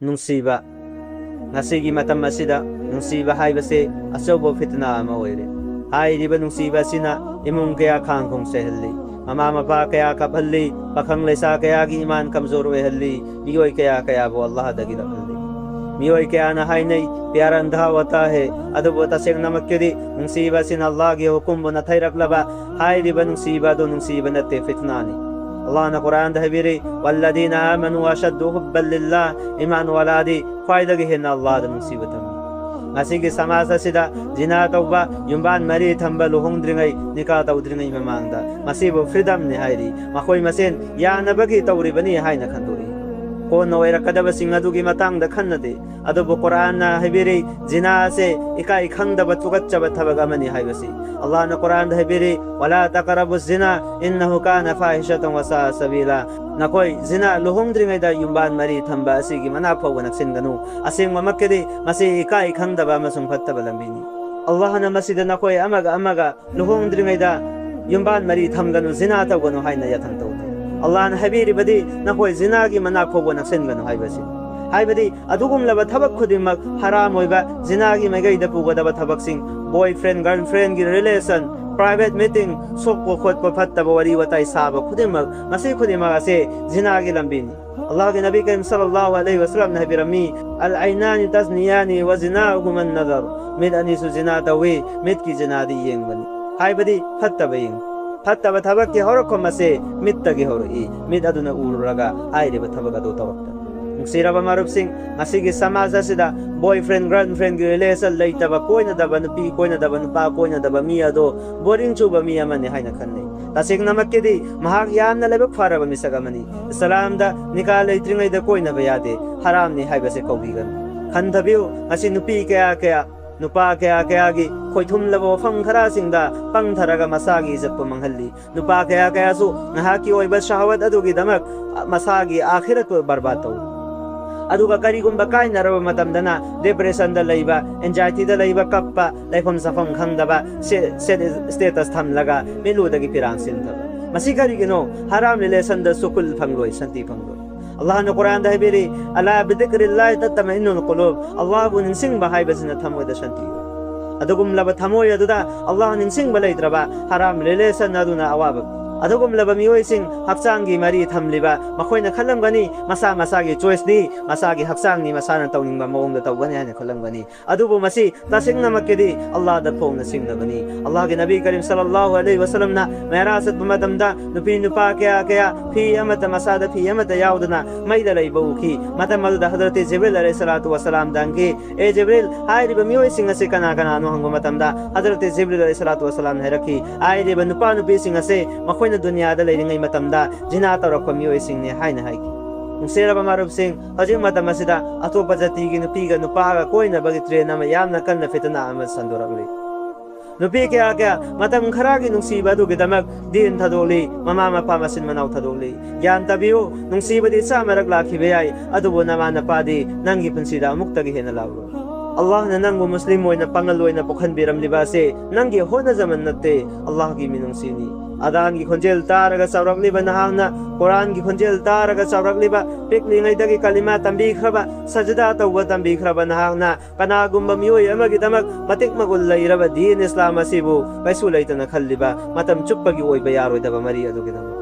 ꯅꯨꯡꯁꯤꯕ ꯉꯁꯤꯒꯤ ꯃꯇꯝ ꯑꯁꯤꯗ ꯅꯨꯡꯁꯤꯕ ꯍꯥꯏꯕꯁꯦ ꯑꯆꯧꯕ ꯐꯤꯇꯅꯥ ꯑꯃ ꯑꯣꯏꯔꯦ ꯍꯥꯏꯔꯤꯕ ꯅꯨꯡꯁꯤꯕ ꯑꯁꯤꯅ ꯏꯃꯨꯡ ꯀꯌꯥ ꯈꯥꯡ ꯈꯣꯡꯆꯥꯏꯍꯜꯂꯤ ꯃꯃꯥ ꯃꯄꯥ ꯀꯌꯥ ꯀꯞꯍꯜꯂꯤ ꯄꯥꯈꯪ ꯂꯩꯁꯥ ꯀꯌꯥꯒꯤ ꯏꯃꯥꯟ ꯀꯝꯖꯣꯔ ꯑꯣꯏꯍꯜꯂꯤ ꯃꯤꯑꯣꯏ ꯀꯌꯥ ꯀꯌꯥꯕꯨ ꯑꯜꯂꯥꯍꯗꯒꯤ ꯂꯥꯞꯍꯜꯂꯤ मियोय कयाना हाइनै प्यार अंधा होता है अदुबो तसेंगनमक्केदि नुंसीबा सिन अल्लाहगी हुकुम बना थैरक्लबा हाइरिबा नुंसीबा दो नुंसीबा नत्ते फितनानी अल्लाह ने कुरान दहबिरी वल्लदीना आमनु अशद्दु हुब्बन लिल्लाह ईमान वालादी ख्वाइदगी हेना अल्लाह द नुंसीबा तम ngasi समाज असिदा जिना तौबा युम्बान मरी थंबा लुहोंद्रिंगै निका तौद्रिंगै ममांगदा मसिबु फ्रीडम ने हाइरि मखोय मसेन यानबगी तौरिबनी हाइना खंदोई कोन ओइरकदबसिंग अदुगी मतंगदा खन्नदे अदुबु कुरान हाइबिरी जिना से इकाई खंगदब तुगच्चब थबग अमनी हाइबसी अल्लाह ने कुरान हाइबिरी वला तकरबु जिना इन्नहु काना फाहिशतन वसा सबीला नकोई जिना लुहोंद्रिंगैदा युम्बान मरी थंबा असिगी मना फौगा नक्सिनगनु असेंग ममक्केदि मसे इकाई खंगदब अमसुंग फत्तब लंबिनी अल्लाह ने मसिदा नकोई अमगा लुहोंद्रिंगैदा युम्बान मरी थंगनु जिना तौगनु हाइना यथन तौदे अल्लाह ने हाइबिरी बदी नकोई जिना की मना फौगा नक्सिनगनु हाइबसी हाइबदी अदुगुमलबा थबक खुदिमक हराम होइबा जिनागी मैगैदा पुगदबा थबकसिंग बॉयफ्रेंड गर्लफ्रेंड की रिलेशन प्राइवेट मीटिंग सोको खोटपा फत्तबा वरी वताई साबा खुदिमक मसे खुदिमक असे जिनागी लंबिनी अल्लाह के नबी करीम सल्लल्लाहु अलैहि वसल्लम ने हाइबिरमी अल ऐनानि तस्नियानि व जिनाहुमा नजर मिद अनिसु जिना तवी मिद की जिनादी येंगबनी हाइबदी फत्तबा येंग फत्तबा थबक के हरको मसे मित्तगी हरई मिद अदुना उरुरगा हाइरिबा थबक अदु तवक्ता नुंसीरबा मरुपसिंग ngasi समाज असिदा बॉयफ्रेंड गर्लफ्रेंड की रिलेशन लेतबा कोइनदबा नुपी कोइनदबा नुपा कोइनदबा मी अदो बोरिंग चुबा मी अमने हाइना खन्नै तसेंगनमक्केदि महाग यामना लेबक फारबा मिसगमनी इस्लामदा निकाह लेत्रिंगैदा कोइनबा यादे हरामनि हाइबसे कौबिगन खन्थबिउ ngasi नुपी कया कया नुपा कया कया की खोइथुमलबा वफम खरासिंगदा पंगथरगा मसागी इज्जत मंगहल्ली नुपा कया कया सु नहाकी ओइबा शहवत अदुगी दमक मसागी आखिरत को बर्बाद तौ अदुगा करिगुम्बा काइनरबा मतमदना डिप्रेशन दा लैबा एंजाइटी दा लैबा कप्पा लाइफम सफम खंगदबा स्टेटस थमलगा मेलुदगी पिरांग सिनदबा मसी करिगिनो हराम रिलेशन दा सुकुल फंगलोय संति फंगलोय अल्लाह ने कुरान दा हाइबिरी अला बिदिक्रिल्लाह तत्मइन्नुल कुलूब अल्लाह बु निंसिंगबा हाइबसिना थमोयदा संति अदुगुमलबा थमोय अदुदा अल्लाह निंसिंगबा लैद्रबा हराम रिलेशन अदुना अवाबा अदुगुमलबा मियोइसिंग हक्चांगी मरी थमलिबा मखोइना खलंगनी मसा मसागी चॉइस दी मसागी हक्चांगनी मसाना तौनिंगबा मओंगदा तौगनी हाने खलंगनी अदुबु मसी तसिंगनमक्केदि अल्लाह दा फोंगना सिंगनबनी अल्लाह के नबी करीम सल्लल्लाहु अलैहि वसल्लम ना मेरासत बमदमदा नुपी नुपा कया कया फी अमत मसादा फी अमत याउदना मैदा लैबौकी मतमलदा हजरत जिब्रील अलैहिस्सलातु वसलाम दांगे ए जिब्रील हाइरिबा मियोइसिंग असे कना कना नो हंगो मतमदा हजरत जिब्रील अलैहिस्सलातु वसलाम ने रखी आइरिबा नुपा नुपी सिंग असे मखोइ दुनिया दा लेरिंगै मतमदा जिना तौरक्पा मियोइसिंगने हाइना हाइकी नुंसेरबा मरुपसिंग हजिक मतम असिदा अतोपा जातिगी नुपीगा नुपागा कोइनबगी ट्रेन अमा यामना कन्ना फितना अमा संदोरक्ली नुपी क्या क्या मतम खरागी नुंसीबा दुगिदमक दिन थदोली ममा मपा मसिन मनाउ थदोली ज्ञान तबियो नुंसीबदी सामरक लाखिबे याई अदुबो नमा नपादी नंगी पुंसीदा अमुक्तगी हेना लावरो अल्लाह ने नंगु मुस्लिम ओइना पंगल ओइना पोखनबिरमलिबा से नंगी होना जमन नत्ते अल्लाह की मिनुंसीनी अदान की खुंजेल तारगा सौरगलिबा नहांगना कुरान की खुंजेल तारगा सौरगलिबा पिकलिंगैदगी कलिमा तंबीख्रबा सजदा तौबा तंबीख्रबा नहांगना कनागुम्बा मियोय अमगिदमक मतिक मगुल लैरबा दीन इस्लाम असिबु कैसु लैतना खल्लिबा मतम चुप्पगी ओइबा यारोइदबा मरी अदुगिदमक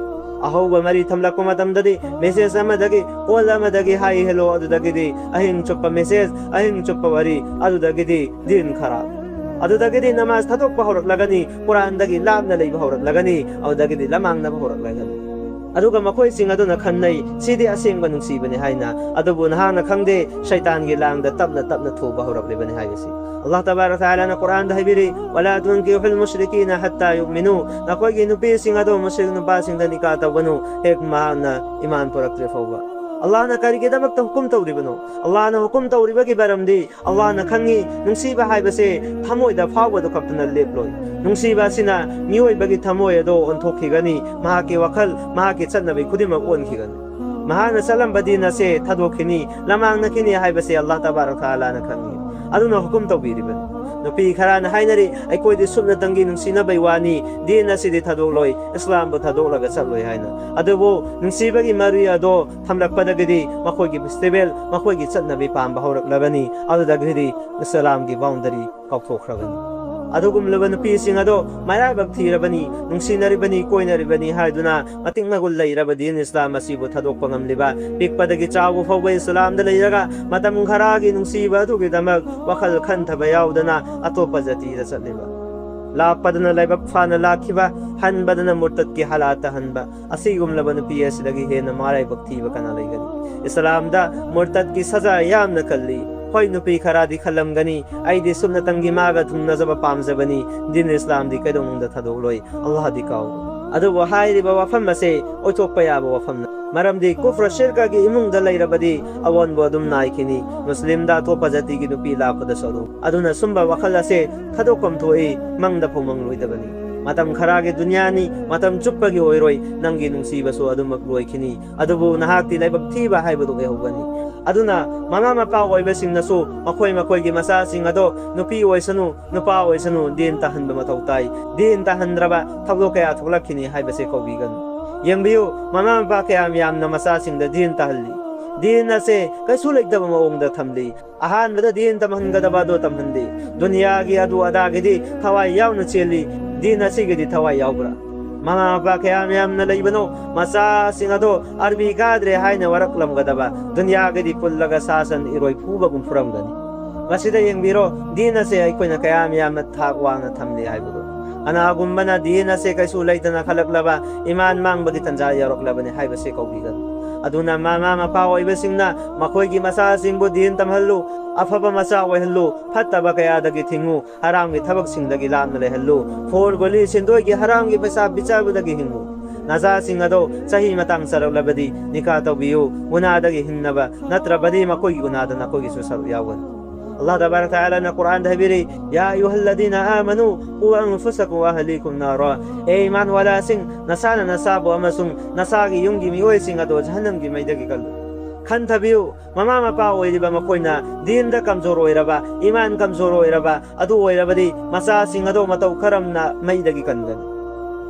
अहौबा मरी थमलक्पा मतमददी मेसेज अमदगी कॉल अमदगी हाई हेलो अदुदगिदी अहिंग चुप्पा मेसेज अहिंग चुप्पा वरी अदुदगिदी दिन खराब अदुदगिदी नमाज थतोक्पा हौरक्लगनी कुरानदगी लापना लैबा हौरक्लगनी अदुदगिदी लमांगनबा हौरक्लगनी अदुगा मखोइसिंग अदुना खन्नै सिदि असेंगबा नुंसीबने हाइना अदुबु नहांगना खंगदे शैतानगी लांगदा तपना तपना थोबा हौरक्लिबने हाइबसी अल्लाह तबारक तआला ने कुरान दा हाइबिरी वला तुनकिहुल मुश्रिकीना हत्ता युमिनु नकोइगी नुपीसिंग अदु मुश्रिक नुपासिंग दा निका तबनु एक माना ईमान पुरक्ले फौबा अल्लाह ने करिगेदमक हुकुम तौरिबनो अल्लाह ने हुकुम तौरिबगी बरमदी अल्लाह ने खंगी नुंसीबा हाइबसे थमोइदा फावबदो खप्तना लेप्लोय नुंसीबा सिना मियोइबगी थमोयदो ओंथोखिगनी महाके वखल महाके चन्नबे खुदिमक ओनखिगनी महाना सलमबदीना से थदोखिनी लमांगनखिनी हाइबसे अल्लाह तबारक तआला ने खंगी अदुना हुकुम तौबिरिबन नुपी खराना हाइनरी अखोइदि सुमनतंगी नुंसिनबई वानी दिन असिदि थदोक्लोइ इस्लाम बु थदोक्लगा चलोइ हाइना अदुबो नुंसिबगी मरि अदो थमलकपदगदि मखोइगी फेस्टिवल मखोइगी चटनबि पांबा हौरक्लबनी अदुदगदि इस्लामगी बाउंडरी काउथोख्रबनी अदुगुमलबा नुपीसिंग अदो मायराबक थीरबनी नुंसिनरिबनी कोइनरिबनी हाइदुना मतिंग मगुल लैरबा दीन इस्लाम असिबु थदोक्पा ngamliba पिकपदगी चावु फौबा इस्लाम दा लैरगा मतम खरागी नुंसिबा अदुगिदमक वखल खन्थबा याउदना अतोपा जाति दा चलिबा लापदना लाइबक फाना लाखिबा हनबदना मुर्तद की हालात हनबा असिगुमलबा नुपी असिदगी हेना माराइबक थीबा कना लैगनी इस्लाम दा मुर्तद की सजा यामना कल्ली होय नुपी खरादी खलमगनी आइदि सुन्नतंगी मागा थुंगनजबा पामजबनी दिन इस्लाम दी कैदोंदा थदोलोय अल्लाह दी काउ अदुबो हाइरिबा वफम असे ओथोक्पा याबा वफम मरमदी कुफ्र शिरका की इमुंगदा लैरबदी अवोनबो अदुम नाइखिनी मुस्लिम दा तोपा जाति की नुपी लापदा सदु अदुना सुंबा वखल असे थदोकम थोई मंगदा फुमंगलोइदबनी मतम खरागे दुनियानी मतम चुप्पगी ओइरोय नंगी नुंसीबसो अदुमक लोइखिनी अदुबो नहाक्ति लाइबक थीबा हाइबदो एहोगनी अदुना ममा मपा ओइबसिंगनसो मखोय मखोयगी मसासिंग अदो नुपी ओइसनु नुपा ओइसनु दिन तहनबा मथौ ताई दिन तहनद्रबा थबलो कया थोलखिनी हाइबसे कौबिगन यंबियो ममा मपा कया यामना मसासिंगदा दिन तहल्ली दिन असे कैसु लेकदबा मओंगदा थमली अहानबदा दिन तमहनगदबा दो तमहनदे दुनियागी अदु अदागदी थवाई यावना चेली दिन असिगदी थवाई यावब्रा ममा मपा कया यामना लैबनो मसासिंग अदो अरबी गाद्रे हाइना वरकलमगदबा दुनियागदी पुल्लगा सासन इरोय फुबगुम फुरमगनी मसिदा यंबिरो दिन असे अइकोइना कया यामना थाक वांगना थमली हाइबदो अनागुम्बना दिन असे कैसु लैतना खलकलबा ईमान मांगबगी तंजा यारकलबनी हाइबसे कौबिगन अदुना मामा मपा ओइबसिंगना मखोइगी मसासिंगबु दिन तमहल्लु अफबा मसा ओइहल्लु फत्तबा कयादगी थिंगु हरामगी थबकसिंगदगी लामना लेहल्लु फोर गोली सिंदोइगी हरामगी पैसा बिचाबदगी हिंगु नजासिंग अदो सही मतंग सरलबदी निका तौबियु गुनादगी हिन्नबा नत्रबदी मखोइगी गुनादा नखोइगी सुसरु यावन Allah tabaraka ta'ala na Quran dhabiri ya ayyuhalladhina amanu qu anfusakum wa ahlikum nara e iman wala sing nasana nasabu amasung nasagi yungi mioi sing ado jahannam gi maidagi kal khan thabiu mama mapa oiriba makoina din da kamjor oiraba iman kamjor oiraba adu oirabadi masa sing ado matau karamna maidagi kangan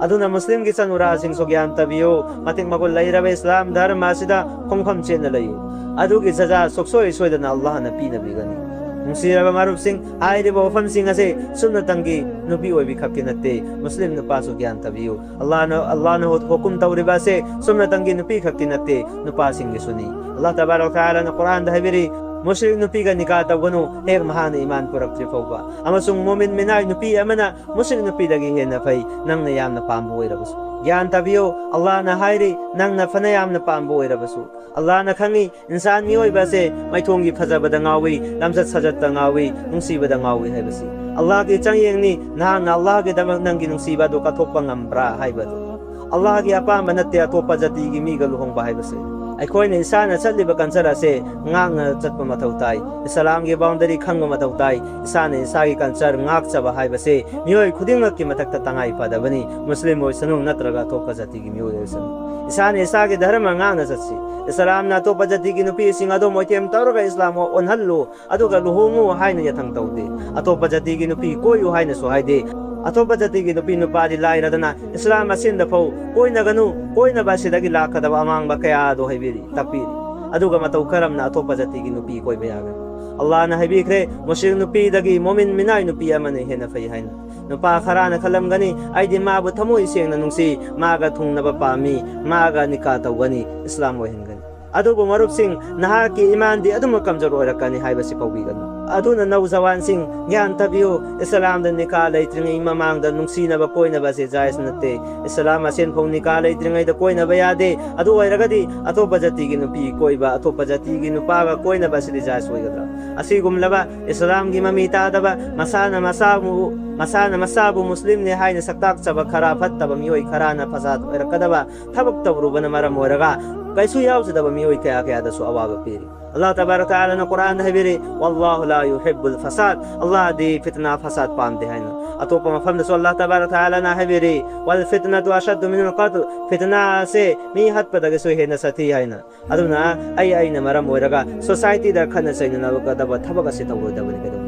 aduna muslim gi sanura sing so gyan tabiu mating magol lairaba islam dharma sida khongkham chen layu adu gi saja soksoi soidana Allah na pi na bigani नुसीरबा मारुप Singh आइरिबा वफम Singh असे सुन्नतंगी नुपी ओइबि खपके नते मुस्लिम नुपासु ज्ञान तबियो अल्लाह न हुकुम तौरिबा से सुन्नतंगी नुपी खपके नते नुपा सिंह सुनी अल्लाह तबारक तआला न कुरान दहबिरी मुस्लिम नुपी का निकाह तबगनु एक महान ईमान पुरक्त्रि फौबा अमसुंग मोमिन मिनाय नुपी अमना मुस्लिम नुपी दगी हेना फै नंगना यामना पामबो ओइरबसु ज्ञान तबियो अल्लाह न हाइरि नंगना फना यामना पामबो ओइरबसु अल्लाह न खंगी इंसान मिओइबा से मैथोंगी फजबदा ngawi lamsat sajat ngawi nungsibada ngawi haibasi Allah ki changyengni nang Allah ki damak nang ginungsiba do kathokpa ngambra haibadu Allah ki apa manatte atopa jati gi mi galuhong ba haibasi अखोइन इंसान चलिब कंसर से ngang चतप मथौ ताई इस्लाम की boundary खंग मथौ ताई इंसान इंसागी कंसर ngak चबा हाइबसे मियोय खुदिंग की मथक तंगाई पदबनी मुस्लिम ओइसनु नत्रगा तोप जाति की मियोय ओइसन इंसान इंसागी धर्म ngang सच्ची इस्लाम ना तोप जाति की नुपी सिंग अदो मोइतेम तौरगा इस्लाम ओनहल्लो अदुगा लुहोंगु हाइना यथंग तौदे अतोप जाति की नुपी कोयु हाइना सो हाइदे अतोप जाति की नुपी नुपादी लाइरदना इस्लाम असिंद फौ कोइनगनु कोइनबा सिदगी लाखदबा अमांगबा कया दो हाइबिरी तपीरी अदुगा मतौ करमना अतोप जाति की नुपी कोइबा यागा अल्लाह न हाइबिख्रे मुश्रिक नुपी दगी मोमिन मिनाय नुपी अमने हेना फै हाइना नुपा खराना खलमगनी आइदि माबु थमोइ सेंगना नुंसी मागा थुंगनबा पामी मागा निका तौगनी इस्लाम ओहिनगनी अदुबो मरुप सिंह नहा की ईमान दी अदुम कमजोर ओरकनी हाइबसि कौबिगन अदुना नौजवान सिंह ज्ञान तबियो इस्लाम द निका लैत्रिंगै ममांग द नुंसीनबा कोइनबा से जायस नते इस्लाम असेन फौ निका लैत्रिंगै द कोइनबा यादे अदु ओइरगदी अतोप जाति की नुपी कोइबा अतोप जाति की नुपागा कोइनबा से जायस ओइगदरा असिगुमलबा इस्लाम की ममी तादबा मसाना मसाबु मुस्लिम ने हाइना सक्ताक चबा खरा फत्तबा मियोय खराना फसाद ओइरकदबा थबक तबरुबन मरम ओइरगा कैसु यावसदबा मियोय कया कया दसु अवाबा पेरी अल्लाह तबारक तआला न कुरान दहबिरे वल्लाहु ला युहिब्बुल फसाद अल्लाह दे फितना फसाद पामदे हाइना अतोप मफम दसु अल्लाह तबारक तआला न हबिरे वल फितनतु अशद्दु मिनल क़त्ल फितना से मी हद पदगे सो हेना सती हाइना अदुना आई न मरम ओइरगा सोसाइटी दा खना सैना नबका दबा थबका से तौरो दबनि केदो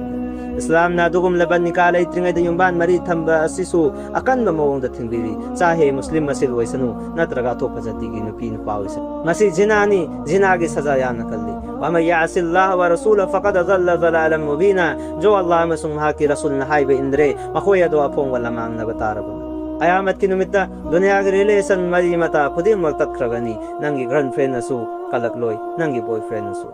इस्लामना दुगुमलबा निका लेत्रिङैदा युम्बान मरी थंबा असिसु अकनबा मवोंदा थिंबिरी चाहे मुस्लिम मसिल वैसनु नत्रगा अतोप्पा जातिगी नुपी नुपा वैसनु मसी जिनानी जिनागी सजा याना कल्ली वमन यासिल्लाह व रसूल फकद ज़ल्ल ज़लालन मुबीना जो अल्लाह अमसुंग महाकी रसूलना हाइबा इंद्रे मखोय दो अफोंग वला मांगनबा तारबा अयामत की नुमित्ता दुनिया के रिलेशन मरी मता खुदिमक तख्रगनी नंगी गर्लफ्रेंड नसु कलकलोय नंगी बॉयफ्रेंड नसु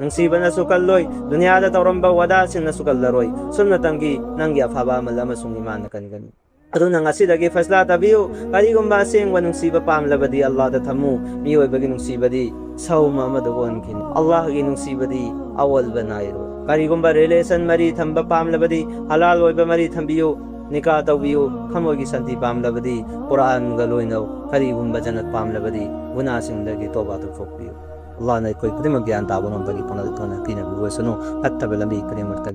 नुंसीबनसु कल्लोय दुनियादा तौरंबा वदासिंगनसु कल्लरोय सुन्नतंगी नंगी अफाबा अमल अमसुंग ईमान कनगनी अदुना ngasiदगी फैसला तबियो करिगुंबा सेंगवा नुंसीबा पामलबदी अल्लाह दा थमु मियोयबगी नुंसीबदी सौमा मदगोनकिन अल्लाह गी नुंसीबदी अवल बनाइरो करिगुंबा रिलेशन मरी थंबा पामलबदी हलाल ओइबा मरी थंबियो निका तौबियो खमोगी संति पामलबदी कुरान गलोइनो करिगुंबा जन्नत पामलबदी गुनाहसिंगदगी तौबा तौफोकबियो अल्लाह ने कोई खुदिमक ज्ञान ताबनों तगी पनल तोना किने बुवसनो हत्ता बेलमी करिमत